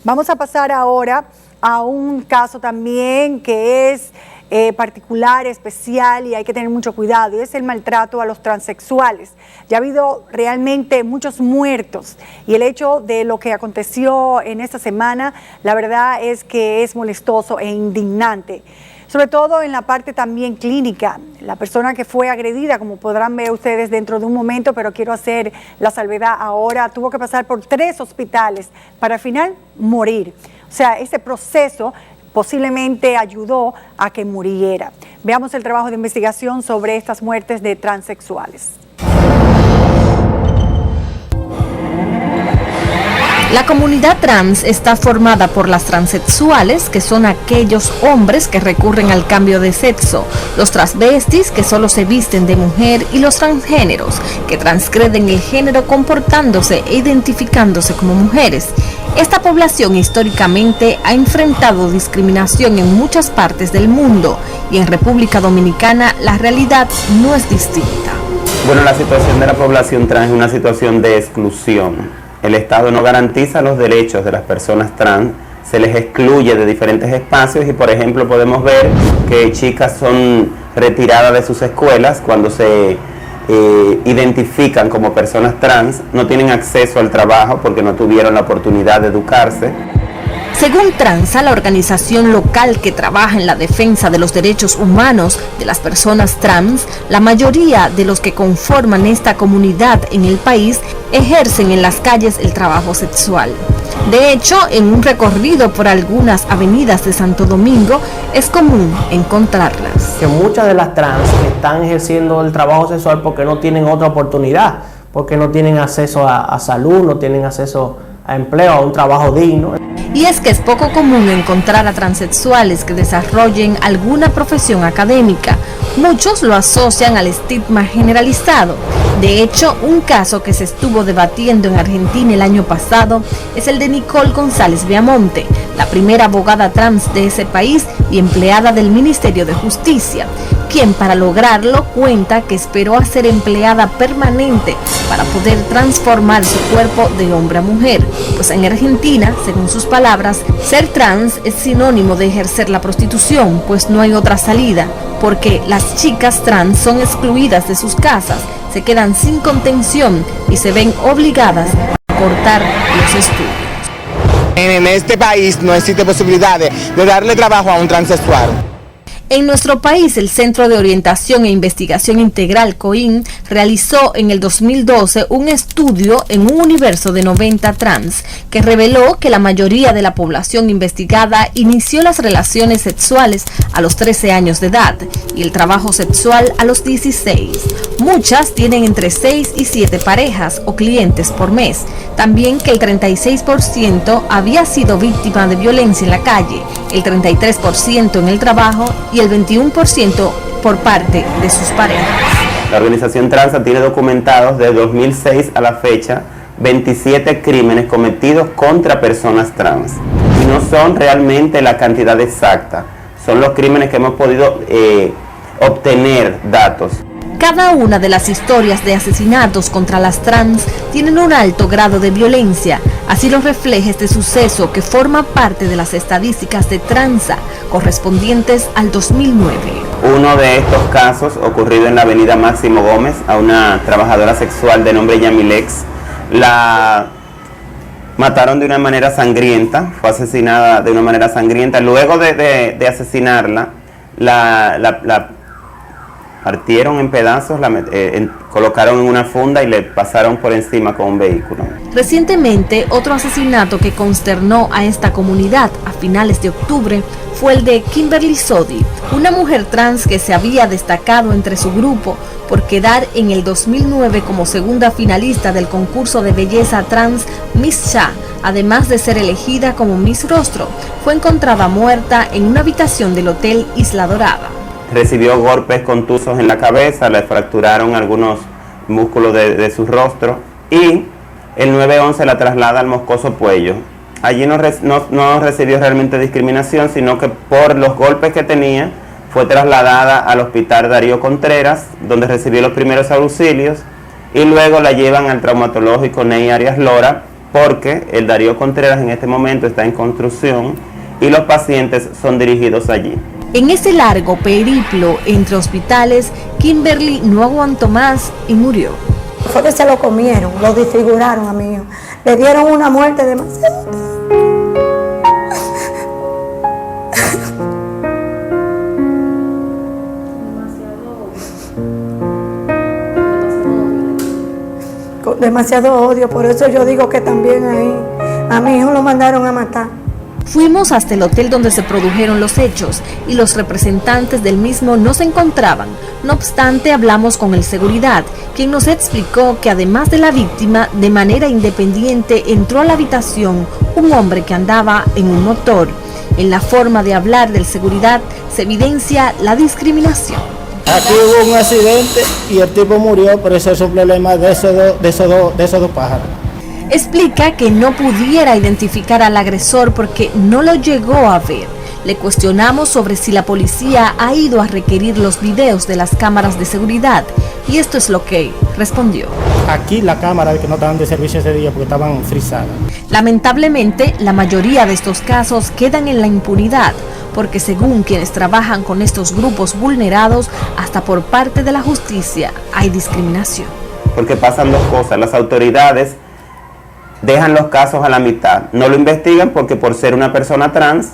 Vamos a pasar ahora a un caso también que es particular, especial y hay que tener mucho cuidado, y es el maltrato a los transexuales. Ya ha habido realmente muchos muertos y el hecho de lo que aconteció en esta semana, la verdad es que es molestoso e indignante. Sobre todo en la parte también clínica, la persona que fue agredida, como podrán ver ustedes dentro de un momento, pero quiero hacer la salvedad ahora, tuvo que pasar por 3 hospitales para al final morir. O sea, ese proceso posiblemente ayudó a que muriera. Veamos el trabajo de investigación sobre estas muertes de transexuales. La comunidad trans está formada por las transexuales, que son aquellos hombres que recurren al cambio de sexo, los transvestis, que solo se visten de mujer, y los transgéneros, que transgreden el género comportándose e identificándose como mujeres. Esta población históricamente ha enfrentado discriminación en muchas partes del mundo y en República Dominicana la realidad no es distinta. Bueno, la situación de la población trans es una situación de exclusión. El Estado no garantiza los derechos de las personas trans, se les excluye de diferentes espacios y, por ejemplo, podemos ver que chicas son retiradas de sus escuelas cuando se identifican como personas trans, no tienen acceso al trabajo porque no tuvieron la oportunidad de educarse. Según Transa, la organización local que trabaja en la defensa de los derechos humanos de las personas trans, la mayoría de los que conforman esta comunidad en el país ejercen en las calles el trabajo sexual. De hecho, en un recorrido por algunas avenidas de Santo Domingo, es común encontrarlas. Que muchas de las trans están ejerciendo el trabajo sexual porque no tienen otra oportunidad, porque no tienen acceso a salud, no tienen acceso a empleo, a un trabajo digno. Y es que es poco común encontrar a transexuales que desarrollen alguna profesión académica. Muchos lo asocian al estigma generalizado. De hecho, un caso que se estuvo debatiendo en Argentina el año pasado es el de Nicole González Viamonte, la primera abogada trans de ese país y empleada del Ministerio de Justicia, quien para lograrlo cuenta que esperó a ser empleada permanente para poder transformar su cuerpo de hombre a mujer, pues en Argentina, según sus palabras, ser trans es sinónimo de ejercer la prostitución, pues no hay otra salida, porque las chicas trans son excluidas de sus casas, se quedan sin contención y se ven obligadas a cortar los estudios. En este país no existe posibilidad de darle trabajo a un transexual. En nuestro país, el Centro de Orientación e Investigación Integral, COIN, realizó en el 2012 un estudio en un universo de 90 trans, que reveló que la mayoría de la población investigada inició las relaciones sexuales a los 13 años de edad y el trabajo sexual a los 16. Muchas tienen entre 6 y 7 parejas o clientes por mes. También que el 36% había sido víctima de violencia en la calle, el 33% en el trabajo y el 21% por parte de sus parejas. La organización Transa tiene documentados de 2006 a la fecha 27 crímenes cometidos contra personas trans. Y no son realmente la cantidad exacta, son los crímenes que hemos podido obtener datos. Cada una de las historias de asesinatos contra las trans tienen un alto grado de violencia, así lo refleja este suceso que forma parte de las estadísticas de Transa correspondientes al 2009. Uno de estos casos ocurrido en la avenida Máximo Gómez, a una trabajadora sexual de nombre Yamilex, la mataron de una manera sangrienta, fue asesinada de una manera sangrienta. Luego de asesinarla, la partieron en pedazos, colocaron en una funda y le pasaron por encima con un vehículo. Recientemente, otro asesinato que consternó a esta comunidad a finales de octubre fue el de Kimberly Sodi, una mujer trans que se había destacado entre su grupo por quedar en el 2009 como segunda finalista del concurso de belleza trans Miss Cha, además de ser elegida como Miss Rostro. Fue encontrada muerta en una habitación del Hotel Isla Dorada. Recibió golpes contusos en la cabeza, le fracturaron algunos músculos de su rostro y el 911 la traslada al Moscoso Puello. Allí no recibió realmente discriminación, sino que por los golpes que tenía fue trasladada al Hospital Darío Contreras, donde recibió los primeros auxilios y luego la llevan al traumatológico Ney Arias Lora porque el Darío Contreras en este momento está en construcción y los pacientes son dirigidos allí. En ese largo periplo entre hospitales, Kimberly no aguantó más y murió. Fue que se lo comieron, lo desfiguraron a mi hijo. Le dieron una muerte demasiado. Con demasiado odio, por eso yo digo que también ahí a mi hijo lo mandaron a matar. Fuimos hasta el hotel donde se produjeron los hechos y los representantes del mismo no se encontraban. No obstante, hablamos con el seguridad, quien nos explicó que además de la víctima, de manera independiente entró a la habitación un hombre que andaba en un motor. En la forma de hablar del seguridad se evidencia la discriminación. Aquí hubo un accidente y el tipo murió, pero ese es un problema de esos dos pájaros. Explica que no pudiera identificar al agresor porque no lo llegó a ver. Le cuestionamos sobre si la policía ha ido a requerir los videos de las cámaras de seguridad y esto es lo que respondió. Aquí la cámara que no estaban de servicio ese día porque estaban frisadas. Lamentablemente, la mayoría de estos casos quedan en la impunidad porque según quienes trabajan con estos grupos vulnerados, hasta por parte de la justicia hay discriminación. Porque pasan dos cosas, las autoridades dejan los casos a la mitad, no lo investigan porque por ser una persona trans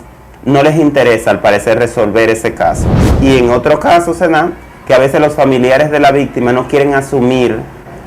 no les interesa al parecer resolver ese caso. Y en otro caso se da que a veces los familiares de la víctima no quieren asumir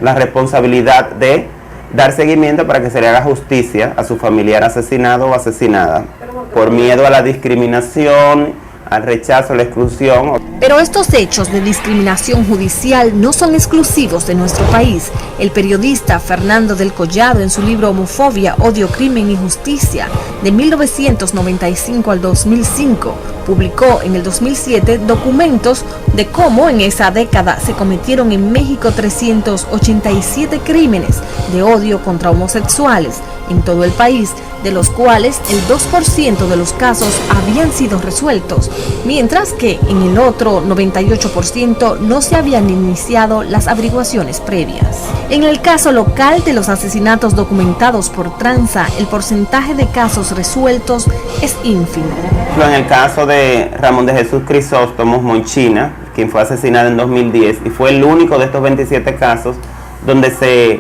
la responsabilidad de dar seguimiento para que se le haga justicia a su familiar asesinado o asesinada, por miedo a la discriminación, al rechazo, a la exclusión. Pero estos hechos de discriminación judicial no son exclusivos de nuestro país. El periodista Fernando del Collado, en su libro Homofobia, Odio, Crimen y Justicia, de 1995 al 2005, publicó en el 2007 documentos de cómo en esa década se cometieron en México 387 crímenes de odio contra homosexuales en todo el país, de los cuales el 2% de los casos habían sido resueltos, mientras que en el otro 98% no se habían iniciado las averiguaciones previas. En el caso local de los asesinatos documentados por Tranza, el porcentaje de casos resueltos es ínfimo. En el caso de Ramón de Jesús Crisóstomo Monchina, quien fue asesinado en 2010 y fue el único de estos 27 casos donde se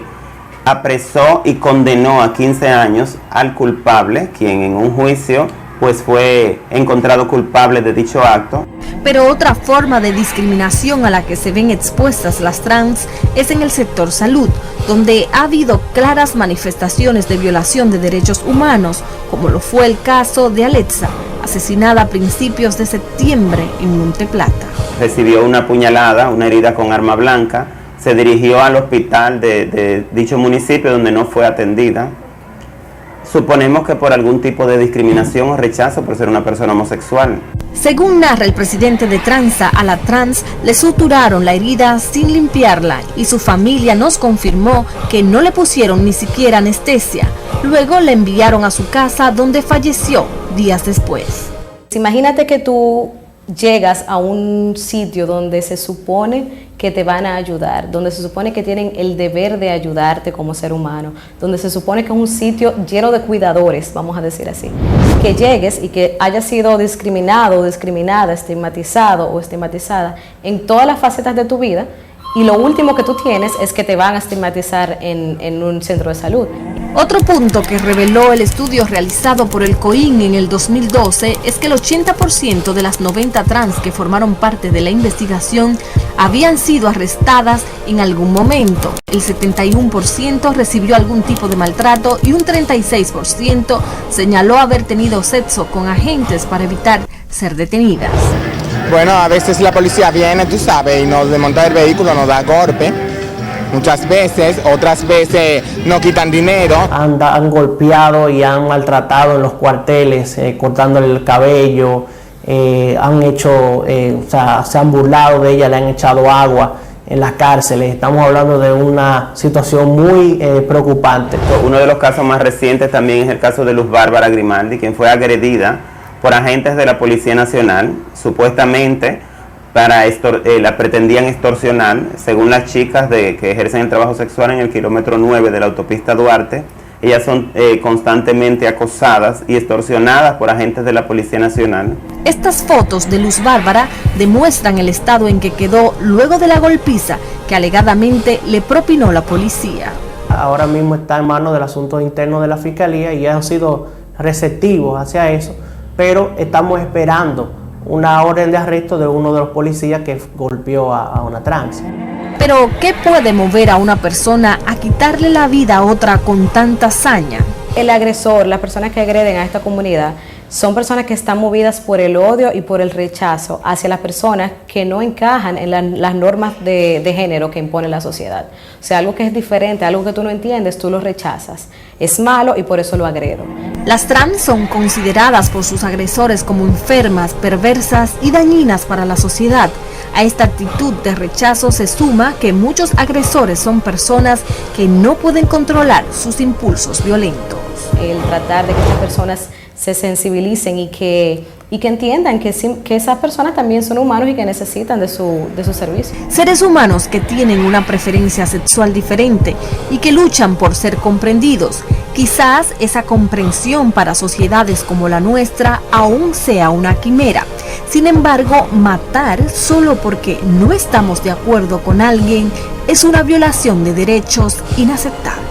apresó y condenó a 15 años al culpable, quien en un juicio pues fue encontrado culpable de dicho acto. Pero otra forma de discriminación a la que se ven expuestas las trans es en el sector salud, donde ha habido claras manifestaciones de violación de derechos humanos, como lo fue el caso de Alexa, asesinada a principios de septiembre en Monte Plata. Recibió una puñalada, una herida con arma blanca, se dirigió al hospital de dicho municipio donde no fue atendida. Suponemos que por algún tipo de discriminación o rechazo por ser una persona homosexual. Según narra el presidente de Tranza, a la trans le suturaron la herida sin limpiarla y su familia nos confirmó que no le pusieron ni siquiera anestesia. Luego la enviaron a su casa donde falleció días después. Imagínate que tú llegas a un sitio donde se supone que te van a ayudar, donde se supone que tienen el deber de ayudarte como ser humano, donde se supone que es un sitio lleno de cuidadores, vamos a decir así. Que llegues y que hayas sido discriminado, discriminada, estigmatizado o estigmatizada en todas las facetas de tu vida y lo último que tú tienes es que te van a estigmatizar en un centro de salud. Otro punto que reveló el estudio realizado por el COIN en el 2012 es que el 80% de las 90 trans que formaron parte de la investigación habían sido arrestadas en algún momento. El 71% recibió algún tipo de maltrato y un 36% señaló haber tenido sexo con agentes para evitar ser detenidas. Bueno, a veces la policía viene, tú sabes, y nos desmonta el vehículo, nos da golpe. Muchas veces, otras veces no quitan dinero. Han golpeado y han maltratado en los cuarteles, cortándole el cabello, han hecho, se han burlado de ella, le han echado agua en las cárceles. Estamos hablando de una situación muy preocupante. Uno de los casos más recientes también es el caso de Luz Bárbara Grimaldi, quien fue agredida por agentes de la Policía Nacional, supuestamente la pretendían extorsionar, según las chicas que ejercen el trabajo sexual en el kilómetro 9 de la autopista Duarte. Ellas son constantemente acosadas y extorsionadas por agentes de la Policía Nacional. Estas fotos de Luz Bárbara demuestran el estado en que quedó luego de la golpiza que alegadamente le propinó la policía. Ahora mismo está en manos del asunto interno de la Fiscalía y han sido receptivos hacia eso, pero estamos esperando una orden de arresto de uno de los policías que golpeó a una trans. Pero, ¿qué puede mover a una persona a quitarle la vida a otra con tanta saña? El agresor, las personas que agreden a esta comunidad, son personas que están movidas por el odio y por el rechazo hacia las personas que no encajan en las normas de género que impone la sociedad. O sea, algo que es diferente, algo que tú no entiendes, tú lo rechazas. Es malo y por eso lo agredo. Las trans son consideradas por sus agresores como enfermas, perversas y dañinas para la sociedad. A esta actitud de rechazo se suma que muchos agresores son personas que no pueden controlar sus impulsos violentos. El tratar de que estas personas se sensibilicen y que entiendan que esas personas también son humanos y que necesitan de su servicio. Seres humanos que tienen una preferencia sexual diferente y que luchan por ser comprendidos. Quizás esa comprensión para sociedades como la nuestra aún sea una quimera. Sin embargo, matar solo porque no estamos de acuerdo con alguien es una violación de derechos inaceptable.